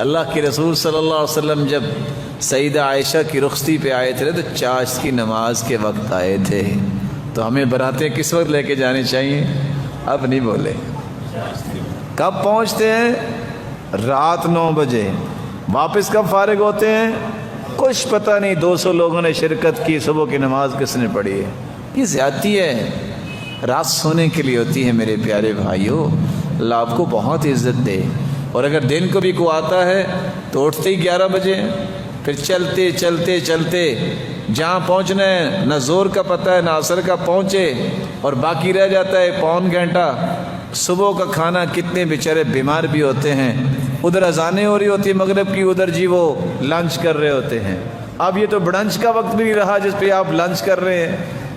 اللہ کے رسول صلی اللہ علیہ وسلم جب سیدہ عائشہ کی رخصتی پہ آئے تھے تو چاشت کی نماز کے وقت آئے تھے، تو ہمیں براتیں کس وقت لے کے جانی چاہیے؟ اب نہیں بولے، کب پہنچتے ہیں؟ رات 9 بجے۔ واپس کب فارغ ہوتے ہیں؟ کچھ پتہ نہیں 200 لوگوں نے شرکت کی، صبح کی نماز کس نے پڑھی ہے؟ یہ زیادتی ہے، رات سونے کے لیے ہوتی ہے میرے پیارے بھائیوں۔ اللہ آپ کو بہت عزت دے، اور اگر دن کو بھی کو آتا ہے تو اٹھتے ہی 11 بجے، پھر چلتے چلتے چلتے جہاں پہنچنا ہے نہ زور کا پتہ ہے نہ عصر کا پہنچے، اور باقی رہ جاتا ہے پون گھنٹہ۔ صبح کا کھانا کتنے بیچارے بیمار بھی ہوتے ہیں، ادھر اذانیں ہو رہی ہوتی ہے مغرب کی، ادھر جی وہ لنچ کر رہے ہوتے ہیں۔ اب یہ تو برنچ کا وقت بھی نہیں رہا جس پہ آپ لنچ کر رہے ہیں،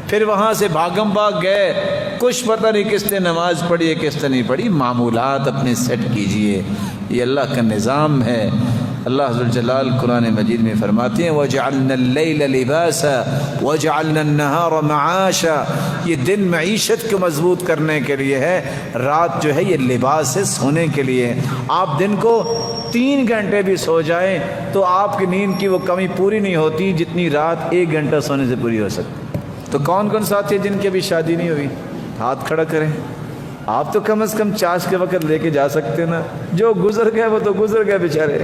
پھر وہاں سے بھاگم بھاگ گئے، کچھ پتہ نہیں کس نے نماز پڑھی ہے کس نے نہیں پڑھی۔ معمولات اپنے سیٹ کیجئے، یہ اللہ کا نظام ہے۔ اللہ ذو الجلال قرآن مجید میں فرماتے ہیں وَجَعَلْنَا اللَّيْلَ لِبَاسًا وَجَعَلْنَا النَّهَارَ مَعَاشًا، یہ دن معیشت کو مضبوط کرنے کے لیے ہے، رات جو ہے یہ لباس ہے سونے کے لیے۔ آپ دن کو 3 گھنٹے بھی سو جائیں تو آپ کی نیند کی وہ کمی پوری نہیں ہوتی جتنی رات 1 گھنٹہ سونے سے پوری ہو سکتی۔ تو کون کون ساتھی جن کی ابھی شادی نہیں ہوئی؟ ہاتھ کھڑا کریں۔ آپ تو کم از کم چاش کے وقت لے کے جا سکتے نا، جو گزر گئے وہ تو گزر گئے بیچارے۔